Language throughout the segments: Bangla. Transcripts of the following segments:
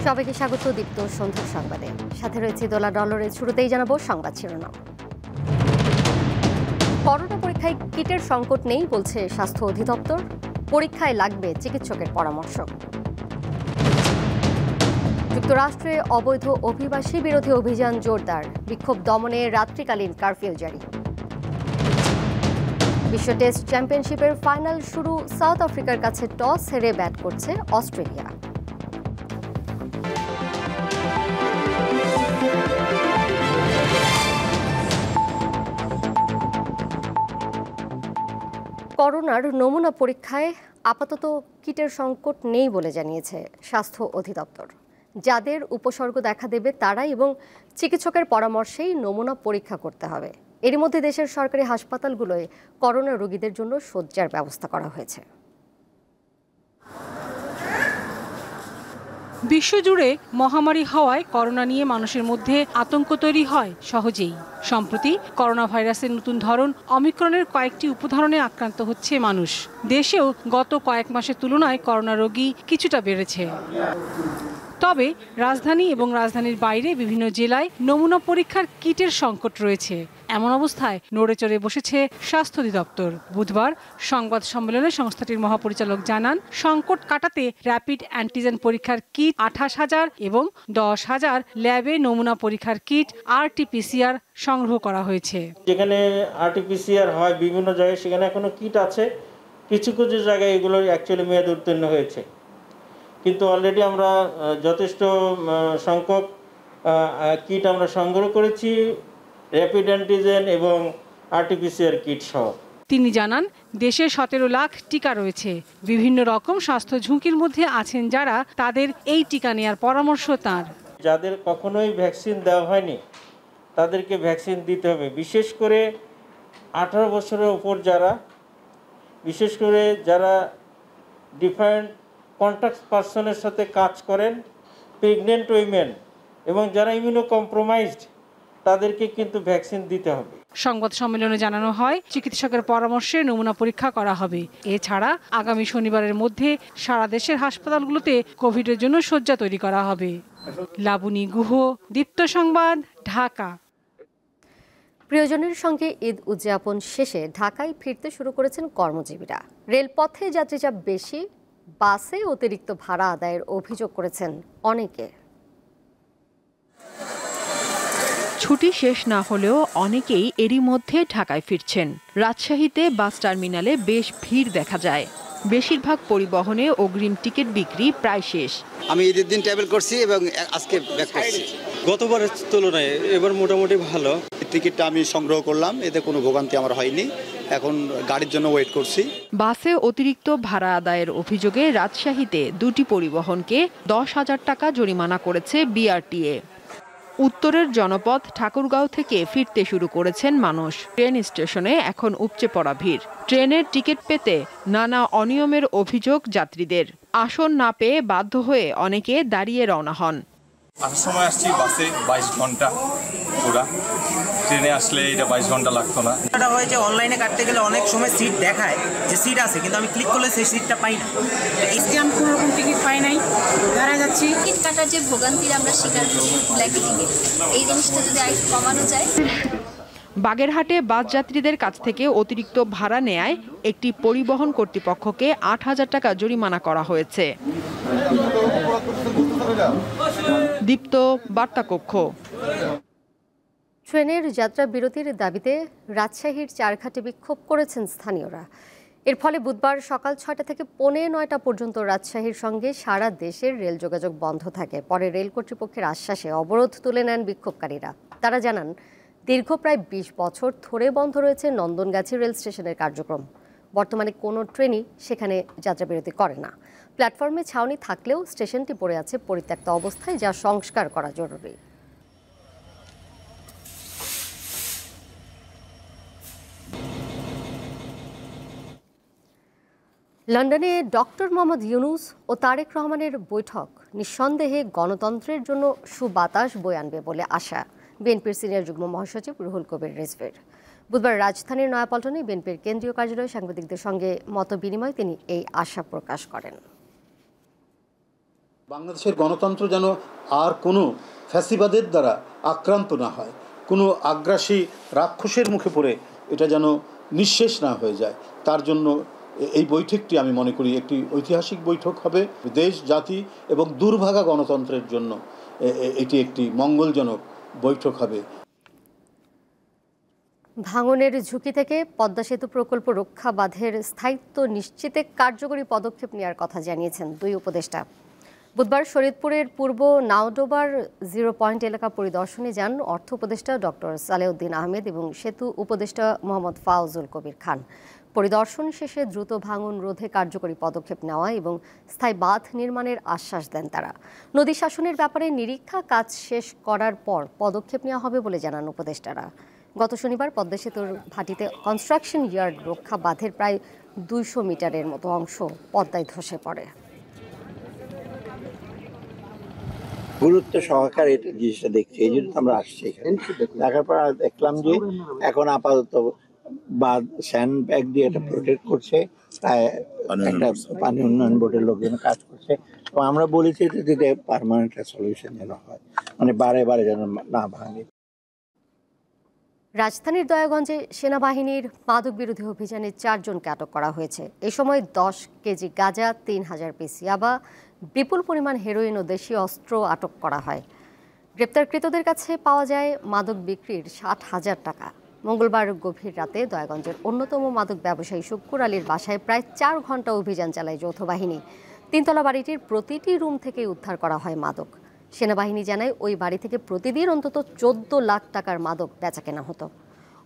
সবাইকে স্বাগত দীপ্ত সন্ধ্যার সংবাদে। সাথে রয়েছে দোলা ডলারের। শুরুতেই জানাবো সংবাদ শিরোনাম। করোনা পরীক্ষায় কিটের সংকট নেই বলছে স্বাস্থ্য অধিদপ্তর। পরীক্ষায় লাগবে চিকিৎসকের পরামর্শ। যুক্তরাষ্ট্রে অবৈধ অভিবাসী বিরোধী অভিযান জোরদার, বিক্ষোভ দমনে রাত্রিকালীন কারফিউ জারি। বিশ্ব টেস্ট চ্যাম্পিয়নশিপের ফাইনাল শুরু, সাউথ আফ্রিকার কাছে টস হেরে ব্যাট করছে অস্ট্রেলিয়া। করোনার নমুনা পরীক্ষায় আপাতত কিটের সংকট নেই বলে জানিয়েছে স্বাস্থ্য অধিদপ্তর। যাদের উপসর্গ দেখা দেবে তারাই এবং চিকিৎসকের পরামর্শেই নমুনা পরীক্ষা করতে হবে। এরই মধ্যে দেশের সরকারি হাসপাতালগুলোয় করোনা রোগীদের জন্য শয্যার ব্যবস্থা করা হয়েছে। বিশ্বজুড়ে মহামারী হওয়ায় করোনা নিয়ে মানুষের মধ্যে আতঙ্ক তৈরি হয় সহজেই। সম্প্রতি করোনা ভাইরাসের নতুন ধরন অমিক্রনের কয়েকটি উপধরনে আক্রান্ত হচ্ছে মানুষ। দেশেও গত কয়েক মাসের তুলনায় করোনা রোগী কিছুটা বেড়েছে। তবে রাজধানী এবং রাজধানীর বাইরে বিভিন্ন জেলায় নমুনা পরীক্ষার কিটের সংকট রয়েছে। এমন অবস্থায় নড়েচড়ে বসেছে স্বাস্থ্য অধিদপ্তর। বুধবার সংবাদ সম্মেলনে সংস্থাটির মহাপরিচালক জানান, সংকট কাটাতে র্যাপিড অ্যান্টিজেন পরীক্ষার কিট 28,000 এবং 10,000 ল্যাবে নমুনা পরীক্ষার কিট RT-PCR সংগ্রহ করা হয়েছে। যেখানে RT-PCR হয় বিভিন্ন জায়গায়, সেখানে এখনো কিট আছে। কিছু কিছু জায়গায় এগুলো অ্যাকচুয়ালি মেয়াদ উত্তীর্ণ হয়েছে, কিন্তু অলরেডি আমরা যথেষ্ট সংখ্যক কিট আমরা সংগ্রহ করেছি, র্যাপিড অ্যান্টিজেন এবং RT-PCR কিট সহ। তিনি জানান, দেশে 17 লাখ টিকা রয়েছে। বিভিন্ন রকম স্বাস্থ্য ঝুঁকির মধ্যে আছেন যারা, তাদের এই টিকা নেওয়ার পরামর্শ তাঁর। যাদের কখনোই ভ্যাকসিন দেওয়া হয়নি তাদেরকে ভ্যাকসিন দিতে হবে, বিশেষ করে 18 বছরের উপর যারা, বিশেষ করে যারা ডিফারেন্ট কন্ট্যাক্ট পার্সনের সাথে কাজ করেন, প্রেগনেন্ট উইমেন এবং যারা ইমিউনো কম্প্রোমাইজড, তাদেরকে কিন্তু ভ্যাকসিন দিতে হবে। সংবাদ সম্মেলনে জানানো হয়, চিকিৎসকের পরামর্শে নমুনা পরীক্ষা করা হবে। এছাড়া আগামী শনিবারের মধ্যে সারা দেশের হাসপাতালগুলোতে কোভিডের জন্য শয্যা তৈরি করা হবে। লাবণী গুহ, দীপ্ত সংবাদ, ঢাকা। প্রিয়জনের সঙ্গে ঈদ উদযাপন শেষে ঢাকায় ফিরতে শুরু করেছেন কর্মজীবীরা। রেলপথে যাত্রীচাপ বেশি, বাসে অতিরিক্ত ভাড়া আদায়ের অভিযোগ করেছেন অনেকে। ছুটি শেষ না হলেও অনেকেই এরই মধ্যে ঢাকায় ফিরছেন। রাজশাহীতে বাস টার্মিনালে বেশ ভিড় দেখা যায়। বেশিরভাগ পরিবহনে অগ্রিম টিকিট বিক্রি প্রায় শেষ। আমি ঈদের দিন ট্রাভেল করছি এবং আজকে ব্যাক করছি। গতবারের তুলনায় এবার মোটামুটি ভালো। টিকিটটা আমি সংগ্রহ করলাম, এতে কোনো ভোগান্তি আমার হয়নি। এখন গাড়ির জন্য ওয়েট করছি। বাসে অতিরিক্ত ভাড়া আদায়ের অভিযোগে রাজশাহীতে দুটি পরিবহনকে 10,000 টাকা জরিমানা করেছে বিআরটিএ। উত্তরের জনপদ ঠাকুরগাঁও থেকে ফিরতে শুরু করেছেন মানুষ। ট্রেন স্টেশনে এখন উপচে পড়া ভিড়। ট্রেনের টিকিট পেতে নানা অনিয়মের অভিযোগ যাত্রীদের। আসন না পেয়ে বাধ্য হয়ে অনেকে দাঁড়িয়ে রওনা হন। আসার সময় আসছি বাসে 22 ঘন্টা পুরা, ট্রেনে আসলে এটা 22 ঘন্টা লাগতো না। এটা হয় যে অনলাইনে কাটতে গেলে অনেক সময় সিট দেখায় যে সিট আছে, কিন্তু আমি ক্লিক করলে সেই সিটটা পাই না। আমি কোনো রকম টিকিট পাই নাই, দাঁড়ায় যাচ্ছি। টিকিট কাটার যে ভোগান্তির আমরা শিকার করি ব্ল্যাক টিকিট, এই জিনিসটা যদি আরেকটু কমানো যায়। বাগেরহাটে বাস যাত্রীদের কাছ থেকে অতিরিক্ত ভাড়া নেয়ায় একটি পরিবহন কর্তৃপক্ষকে 8,000 টাকা জরিমানা করা হয়েছে। দীপ্ত বার্তা কক্ষ। ট্রেনের যাত্রা বিরতির দাবিতে রাজশাহীর চারঘাটে বিক্ষোভ করেছেন স্থানীয়রা। এর ফলে বুধবার সকাল 6টা থেকে 9:15 পর্যন্ত রাজশাহীর সঙ্গে সারা দেশের রেল যোগাযোগ বন্ধ থাকে। পরে রেল কর্তৃপক্ষের আশ্বাসে অবরোধ তুলে নেন বিক্ষোভকারীরা। তারা জানান, দীর্ঘ প্রায় 20 বছর ধরে বন্ধ রয়েছে নন্দনগাছি রেল স্টেশনের কার্যক্রম। বর্তমানে কোনো ট্রেনই সেখানে যাত্রাবিরতি করে না। প্ল্যাটফর্মে ছাউনি থাকলেও স্টেশনটি পড়ে আছে পরিত্যক্ত অবস্থায়, যা সংস্কার করা জরুরি। লন্ডনে ডক্টর মোহাম্মদ ইউনূস ও তারেক রহমানের বৈঠক নিঃসন্দেহে গণতন্ত্রের জন্য সুবাতাস বয়ে আনবে বলে আশা বিএনপির সিনিয়র যুগ্ম মহাসচিব রুহুল কবির রিজভীর। বুধবার রাজধানীর নয়াপল্টনে বিএনপির কেন্দ্রীয় কার্যালয়ে সাংবাদিকদের সঙ্গে মতবিনিময়ে তিনি এই আশা প্রকাশ করেন। বাংলাদেশের গণতন্ত্র যেন আর কোনো ফ্যাসিবাদের দ্বারা আক্রান্ত না হয়, কোনো আগ্রাসী রাক্ষসের মুখে পড়ে এটা যেন নিঃশেষ না হয়ে যায়, তার জন্য এই বৈঠকটি আমি মনে করি একটি ঐতিহাসিক বৈঠক হবে। দেশ, জাতি এবং দুর্ভাগা গণতন্ত্রের জন্য এটি একটি মঙ্গলজনক বৈঠক হবে। ভাঙনের ঝুঁকি থেকে পদ্মা সেতু প্রকল্প রক্ষা বাঁধের স্থায়িত্ব নিশ্চিতে কার্যকরী পদক্ষেপ নেওয়ার কথা জানিয়েছেন দুই উপদেষ্টা। বুধবার শরীয়তপুরের পূর্ব নাওডোবার 0 পয়েন্ট এলাকা পরিদর্শনে যান অর্থ উপদেষ্টা ডক্টর সালেউদ্দিন আহমেদ এবং সেতু উপদেষ্টা মোহাম্মদ ফাউজুল কবির খান। পরিদর্শন শেষে দ্রুত ভাঙন রোধে কার্যকরী পদক্ষেপ নেওয়া এবং স্থায়ী বাঁধ নির্মাণের আশ্বাস দেন তারা। নদী শাসনের ব্যাপারে নিরীক্ষা কাজ শেষ করার পর পদক্ষেপ নেওয়া হবে বলে জানান উপদেষ্টারা। গত শনিবার পদ্মা সেতুর ভাটিতে কনস্ট্রাকশন ইয়ার্ড রক্ষা বাঁধের প্রায় 200 মিটারের মতো অংশ পদ্মায় ধসে পড়ে। গুরুত্ব সহকারে এটা জিনিসটা দেখছি, এই জন্য আমরা আসছি এখানে। দেখার পর দেখলাম যে এখন আপাতত বাঁধ স্যান্ড ব্যাগ দিয়ে এটা প্রোটেক্ট করছে, প্রায় একটা পানি উন্নয়ন বোর্ডের লোকজন কাজ করছে। তো আমরা বলেছি যে পার্মানেন্ট সলিউশন যেন হয়, মানে বারে বারে যেন না ভাঙে। রাজধানীর দয়াগঞ্জে সেনাবাহিনীর মাদক বিরোধী অভিযানে 4 জনকে আটক করা হয়েছে। এ সময় 10 কেজি গাঁজা, 3000 পিস ইয়াবা, বিপুল পরিমাণ হেরোইন ও দেশীয় অস্ত্র আটক করা হয়। গ্রেপ্তারকৃতদের কাছে পাওয়া যায় মাদক বিক্রির 60,000 টাকা। মঙ্গলবার গভীর রাতে দয়াগঞ্জের অন্যতম মাদক ব্যবসায়ী শুক্কুর আলীর বাসায় প্রায় 4 ঘন্টা অভিযান চালায় যৌথ বাহিনী। 3তলা বাড়িটির প্রতিটি রুম থেকে উদ্ধার করা হয় মাদক। সেনাবাহিনী জানায় ওই বাড়ি থেকে প্রতিদিন অন্তত 14 লাখ টাকার মাদক বেচাকেনা হতো।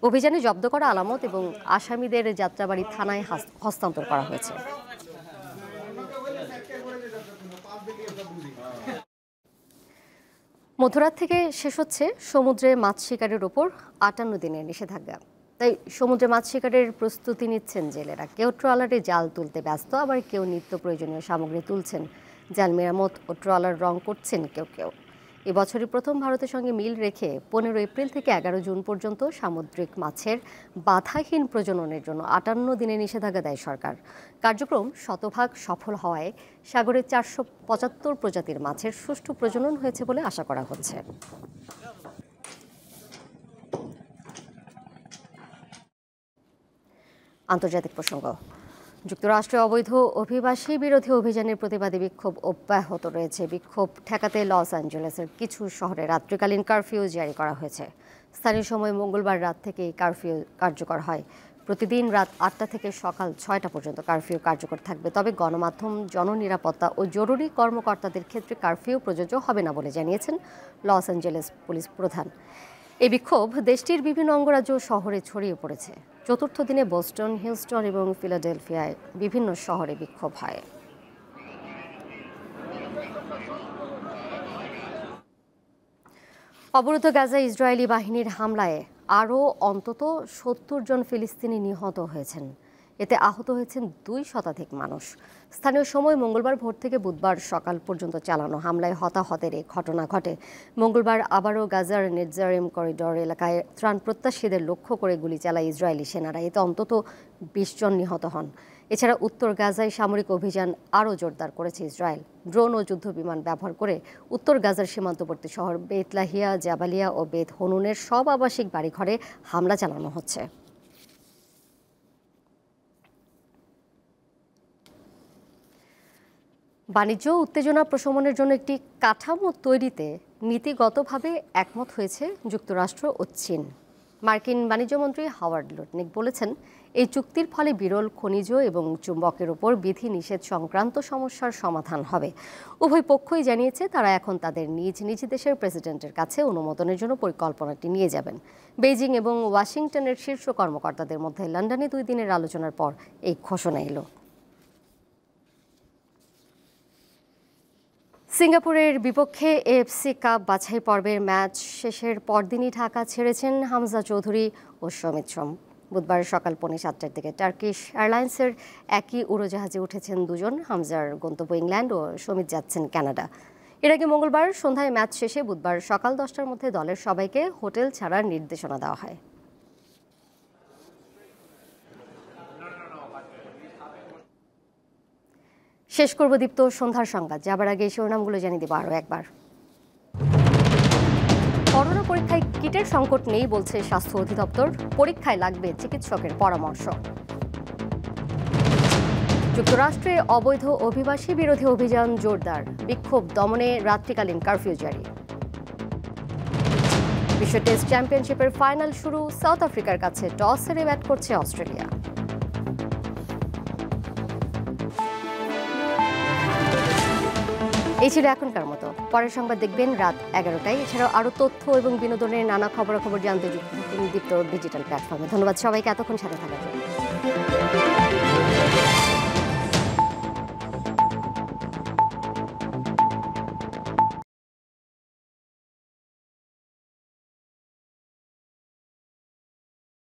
অভিযানে জব্দ করা আলামত এবং আসামিদের যাত্রাবাড়ি থানায় হস্তান্তর করা হয়েছে। মধ্যরাত থেকে শেষ হচ্ছে সমুদ্রে মাছ শিকারের ওপর 58 দিনের নিষেধাজ্ঞা। তাই সমুদ্রে মাছ শিকারের প্রস্তুতি নিচ্ছেন জেলেরা। কেউ ট্রলারে জাল তুলতে ব্যস্ত, আবার কেউ নিত্য প্রয়োজনীয় সামগ্রী তুলছেন, জাল মেরামত ও ট্রলার রং করছেন কেউ কেউ। এবছরই প্রথম ভারতের সঙ্গে মিল রেখে 15 এপ্রিল থেকে 11 জুন পর্যন্ত সামুদ্রিক মাছের বাধাহীন প্রজননের জন্য 58 দিনের নিষেধাজ্ঞা দেয় সরকার। কার্যক্রম শতভাগ সফল হওয়ায় সাগরে 475 প্রজাতির মাছের সুষ্ঠু প্রজনন হয়েছে বলে আশা করা হচ্ছে। আন্তর্জাতিক প্রসঙ্গ। যুক্তরাষ্ট্রে অবৈধ অভিবাসী বিরোধী অভিযানের প্রতিবাদী বিক্ষোভ অব্যাহত রয়েছে। বিক্ষোভ ঠেকাতে লস অ্যাঞ্জেলেসের কিছু শহরে রাত্রিকালীন কারফিউ জারি করা হয়েছে। স্থানীয় সময় মঙ্গলবার রাত থেকে এই কারফিউ কার্যকর হয়। প্রতিদিন রাত 8টা থেকে সকাল 6টা পর্যন্ত কারফিউ কার্যকর থাকবে। তবে গণমাধ্যম, জননিরাপত্তা ও জরুরি কর্মকর্তাদের ক্ষেত্রে কারফিউ প্রযোজ্য হবে না বলে জানিয়েছেন লস অ্যাঞ্জেলেস পুলিশ প্রধান। এই বিক্ষোভ দেশটির বিভিন্ন অঙ্গরাজ্য শহরে ছড়িয়ে পড়েছে। চতুর্থ দিনে বোস্টন, হিউস্টন এবং ফিলাডেলফিয়ায় বিভিন্ন শহরে বিক্ষোভ হয়। অবরুদ্ধ গাজায় ইসরায়েলি বাহিনীর হামলায় আরও অন্তত 70 জন ফিলিস্তিনি নিহত হয়েছেন। এতে আহত হয়েছেন 2 শতাধিক মানুষ। স্থানীয় সময় মঙ্গলবার ভোর থেকে বুধবার সকাল পর্যন্ত চালানো হামলায় হতাহতের এই ঘটনা ঘটে। মঙ্গলবার আবারও গাজার নেটজারিম করিডর এলাকায় ত্রাণ প্রত্যাশীদের লক্ষ্য করে গুলি চালায় ইসরায়েলি সেনারা। এতে অন্তত 20 জন নিহত হন। এছাড়া উত্তর গাজায় সামরিক অভিযান আরও জোরদার করেছে ইসরায়েল। ড্রোন ও যুদ্ধবিমান ব্যবহার করে উত্তর গাজার সীমান্তবর্তী শহর বেত লাহিয়া, জাবালিয়া ও বেত হনুনের সব আবাসিক বাড়িঘরে হামলা চালানো হচ্ছে। বাণিজ্য উত্তেজনা প্রশমনের জন্য একটি কাঠামো তৈরিতে নীতিগতভাবে একমত হয়েছে যুক্তরাষ্ট্র ও চীন। মার্কিন বাণিজ্যমন্ত্রী হাওয়ার্ড লুটনিক বলেছেন, এই চুক্তির ফলে বিরল খনিজ এবং চুম্বকের ওপর বিধি নিষেধ সংক্রান্ত সমস্যার সমাধান হবে। উভয় পক্ষই জানিয়েছে তারা এখন তাদের নিজ নিজ দেশের প্রেসিডেন্টের কাছে অনুমোদনের জন্য পরিকল্পনাটি নিয়ে যাবেন। বেইজিং এবং ওয়াশিংটনের শীর্ষ কর্মকর্তাদের মধ্যে লন্ডনে 2 দিনের আলোচনার পর এই ঘোষণা এলো। সিঙ্গাপুরের বিপক্ষে এএফসি কাপ বাছাই পর্বের ম্যাচ শেষের পরদিনই ঢাকা ছেড়েছেন হামজা চৌধুরী ও সমিত সোম। বুধবার সকাল 7:45 দিকে টার্কিশ এয়ারলাইন্সের একই উড়োজাহাজে উঠেছেন 2 জন। হামজার গন্তব্য ইংল্যান্ড ও সমিত যাচ্ছেন কানাডা। এর আগে মঙ্গলবার সন্ধ্যায় ম্যাচ শেষে বুধবার সকাল 10টার মধ্যে দলের সবাইকে হোটেল ছাড়ার নির্দেশনা দেওয়া হয়। শেষ করব দীপ্ত সন্ধ্যার সংবাদ। যাবার আগে শিরোনামগুলো জানিয়ে দেব আরও একবার। করোনা পরীক্ষায় কিটের সংকট নেই বলছে স্বাস্থ্য অধিদপ্তর, পরীক্ষায় লাগবে চিকিৎসকের পরামর্শ। যুক্তরাষ্ট্রে অবৈধ অভিবাসী বিরোধী অভিযান জোরদার, বিক্ষোভ দমনে রাত্রিকালীন কারফিউ জারি। বিশ্ব টেস্ট চ্যাম্পিয়নশিপের ফাইনাল শুরু, সাউথ আফ্রিকার কাছে টস হেরে ব্যাট করছে অস্ট্রেলিয়া। এই ছিল এখনকার মতো। পরের সংবাদ দেখবেন রাত 11টায়। এছাড়াও আরও তথ্য এবং বিনোদনের নানা খবরাখবর জানতে যুক্ত দীপ্ত ডিজিটাল প্ল্যাটফর্মে। ধন্যবাদ সবাইকে এতক্ষণ সাথে থাকার জন্য।